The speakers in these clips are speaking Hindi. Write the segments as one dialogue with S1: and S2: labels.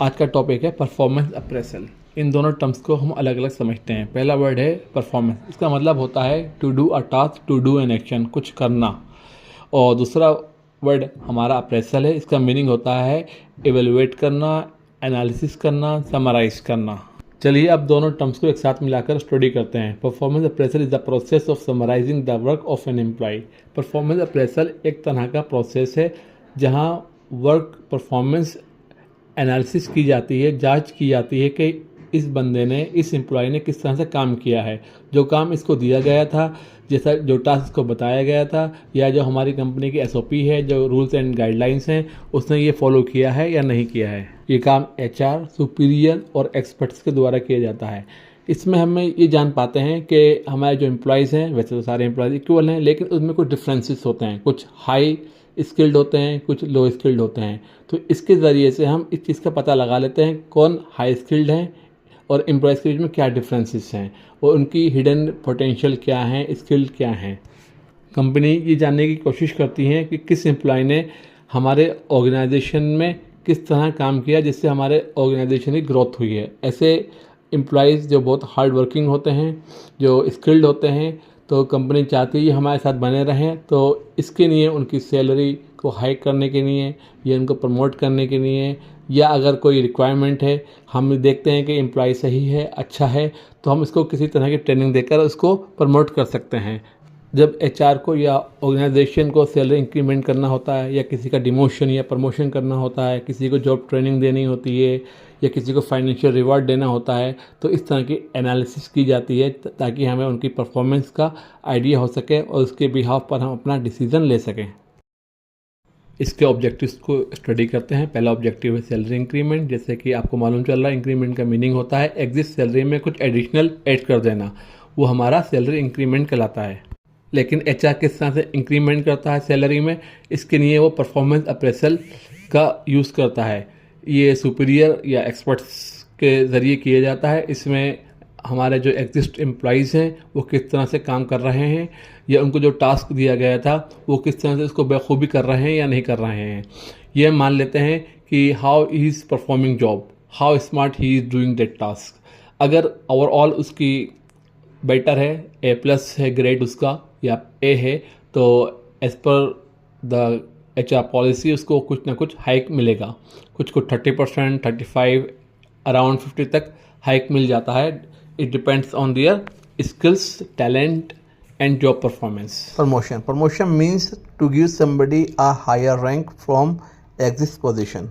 S1: आज का टॉपिक है परफॉर्मेंस अप्रेसल। इन दोनों टर्म्स को हम अलग अलग समझते हैं। पहला वर्ड है परफॉर्मेंस, इसका मतलब होता है to do a task, to do an action, कुछ करना। और दूसरा वर्ड हमारा अप्रेसल है, इसका मीनिंग होता है एवेलुएट करना, एनालिसिस करना, समराइज करना। चलिए अब दोनों टर्म्स को एक साथ मिलाकर स्टडी करते हैं। Performance appraisal is the process of summarising the work of an employee. Performance appraisal एक तरह का प्रोसेस है जहां वर्क परफॉर्मेंस एनालिसिस की जाती है, जांच की जाती है कि इस बंदे ने, इस एम्प्लॉय ने किस तरह से काम किया है, जो काम इसको दिया गया था, जैसा जो टास्क इसको बताया गया था, या जो हमारी कंपनी की एसओपी है, जो रूल्स एंड गाइडलाइंस हैं, उसने ये फॉलो किया है या नहीं किया है। ये काम एचआर, सुपीरियर और एक्सपर्ट्स के द्वारा किया जाता है। इसमें हमें ये जान पाते हैं कि हमारे जो एम्प्लॉयज़ हैं, वैसे तो सारे एम्प्लॉयज़ इक्वल हैं, लेकिन उसमें कुछ डिफरेंसेस होते हैं। कुछ हाई स्किल्ड होते हैं, कुछ लो स्किल्ड होते हैं। तो इसके ज़रिए से हम इस चीज़ का पता लगा लेते हैं कौन हाई स्किल्ड हैं और एम्प्लॉयज़ के बीच में क्या डिफरेंसेस हैं और उनकी हिडन पोटेंशियल क्या है, स्किल्ड क्या हैं। कंपनी ये जानने की कोशिश करती है कि किस एम्प्लॉय ने हमारे ऑर्गेनाइजेशन में किस तरह काम किया जिससे हमारे ऑर्गेनाइजेशन की ग्रोथ हुई है। ऐसे एम्प्लॉयज़ जो बहुत हार्ड वर्किंग होते हैं, जो स्किल्ड होते हैं, तो कंपनी चाहती है ये हमारे साथ बने रहें। तो इसके लिए उनकी सैलरी को हाइक करने के लिए या उनको प्रमोट करने के लिए, या अगर कोई रिक्वायरमेंट है, हम देखते हैं कि एम्प्लॉय सही है, अच्छा है, तो हम इसको किसी तरह की ट्रेनिंग देकर उसको प्रमोट कर सकते हैं। जब एचआर को या ऑर्गेनाइजेशन को सैलरी इंक्रीमेंट करना होता है, या किसी का डिमोशन या प्रमोशन करना होता है, किसी को जॉब ट्रेनिंग देनी होती है, या किसी को फाइनेंशियल रिवॉर्ड देना होता है, तो इस तरह की एनालिसिस की जाती है ताकि हमें उनकी परफॉर्मेंस का आइडिया हो सके और उसके बिहाफ पर हम अपना डिसीजन ले सकें। इसके ऑब्जेक्टिव्स को स्टडी करते हैं। पहला ऑब्जेक्टिव है सैलरी इंक्रीमेंट। जैसे कि आपको मालूम चल रहा है, इंक्रीमेंट का मीनिंग होता है एग्जिस्ट सैलरी में कुछ एडिशनल ऐड कर देना, वो हमारा सैलरी इंक्रीमेंट कहलाता है। लेकिन एचआर किस तरह से इंक्रीमेंट करता है सैलरी में, इसके लिए वो परफॉर्मेंस अप्रेसल का यूज़ करता है। ये सुपीरियर या एक्सपर्ट्स के ज़रिए किया जाता है। इसमें हमारे जो एग्जिस्ट एम्प्लॉयज़ हैं वो किस तरह से काम कर रहे हैं, या उनको जो टास्क दिया गया था वो किस तरह से उसको बखूबी कर रहे हैं या नहीं कर रहे हैं। ये मान लेते हैं कि how he is performing job, how smart he is doing that task. अगर ओवरऑल उसकी बेटर है, ए प्लस है ग्रेड उसका, या ए है, तो as per the HR policy उसको कुछ ना कुछ हाइक मिलेगा। कुछ को 30%, 35, अराउंड 50 तक हाइक मिल जाता है। It depends on their skills, talent and job performance.
S2: Promotion means to give somebody a higher rank from exist position.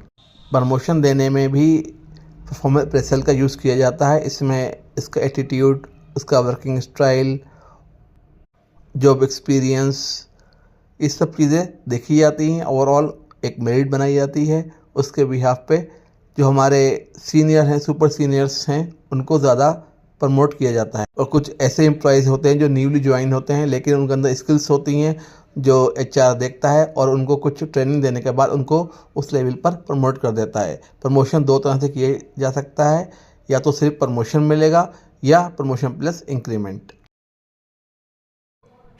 S2: Promotion देने में भी परफॉर्मेंस अप्रेसल का यूज़ किया जाता है। इसमें इसका एटीट्यूड, उसका वर्किंग स्टाइल, जॉब एक्सपीरियंस, ये सब चीज़ें देखी जाती हैं। ओवरऑल एक मेरिट बनाई जाती है। उसके बिहाफ पे जो हमारे सीनियर हैं, सुपर सीनियर्स हैं, उनको ज़्यादा प्रमोट किया जाता है। और कुछ ऐसे एम्प्लॉयज़ होते हैं जो न्यूली ज्वाइन होते हैं, लेकिन उनके अंदर स्किल्स होती हैं जो एचआर देखता है और उनको कुछ ट्रेनिंग देने के बाद उनको उस लेवल पर प्रमोट कर देता है। प्रमोशन दो तरह से किया जा सकता है, या तो सिर्फ प्रमोशन मिलेगा या प्रमोशन प्लस इंक्रीमेंट।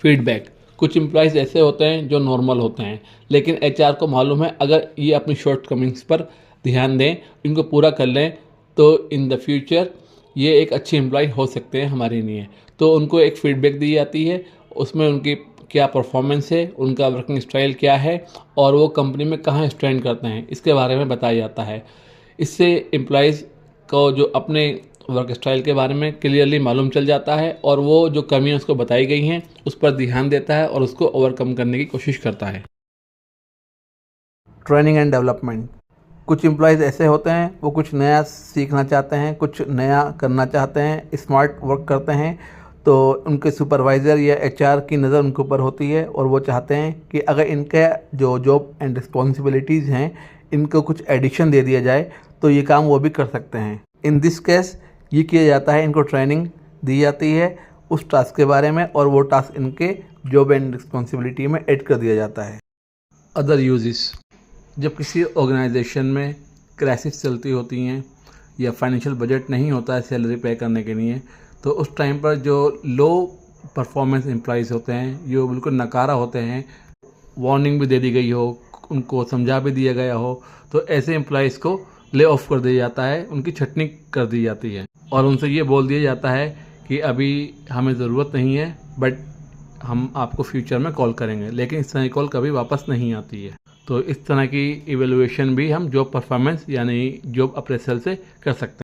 S1: फीडबैक। कुछ एम्प्लॉयज़ ऐसे होते हैं जो नॉर्मल होते हैं, लेकिन एचआर को मालूम है अगर ये अपनी शॉर्ट कमिंग्स पर ध्यान दें, इनको पूरा कर लें, तो इन द फ्यूचर ये एक अच्छे एम्प्लॉय हो सकते हैं हमारे लिए। तो उनको एक फीडबैक दी जाती है, उसमें उनकी क्या परफॉर्मेंस है, उनका वर्किंग स्टाइल क्या है, और वो कंपनी में कहाँ स्टैंड करते हैं, इसके बारे में बताया जाता है। इससे एम्प्लॉयज़ को जो अपने वर्क स्टाइल के बारे में क्लियरली मालूम चल जाता है, और वो जो कमियां उसको बताई गई हैं उस पर ध्यान देता है और उसको ओवरकम करने की कोशिश करता है।
S2: Training and development. कुछ एम्प्लॉयज़ ऐसे होते हैं, वो कुछ नया सीखना चाहते हैं, कुछ नया करना चाहते हैं, स्मार्ट वर्क करते हैं, तो उनके सुपरवाइज़र या एचआर की नज़र उनके ऊपर होती है और वो चाहते हैं कि अगर इनके जो जॉब एंड रिस्पॉन्सिबिलिटीज़ हैं, इनको कुछ एडिशन दे दिया जाए तो ये काम वो भी कर सकते हैं। इन दिस केस ये किया जाता है, इनको ट्रेनिंग दी जाती है उस टास्क के बारे में, और वो टास्क इनके जॉब एंड रिस्पॉन्सिबिलिटी में ऐड कर दिया जाता है।
S1: Other uses. जब किसी ऑर्गेनाइजेशन में क्राइसिस चलती होती हैं या फाइनेंशियल बजट नहीं होता है सैलरी पे करने के लिए, तो उस टाइम पर जो लो परफॉर्मेंस एम्प्लॉयज़ होते हैं, जो बिल्कुल नकारा होते हैं, वार्निंग भी दे दी गई हो, उनको समझा भी दिया गया हो, तो ऐसे एम्प्लॉयज़ को ले ऑफ कर दिया जाता है, उनकी छटनी कर दी जाती है और उनसे ये बोल दिया जाता है कि अभी हमें ज़रूरत नहीं है, बट हम आपको फ्यूचर में कॉल करेंगे। लेकिन इस तरह की कॉल कभी वापस नहीं आती है। तो इस तरह की इवेलुएशन भी हम जॉब परफॉर्मेंस यानी जॉब अप्रेजल से कर सकते हैं।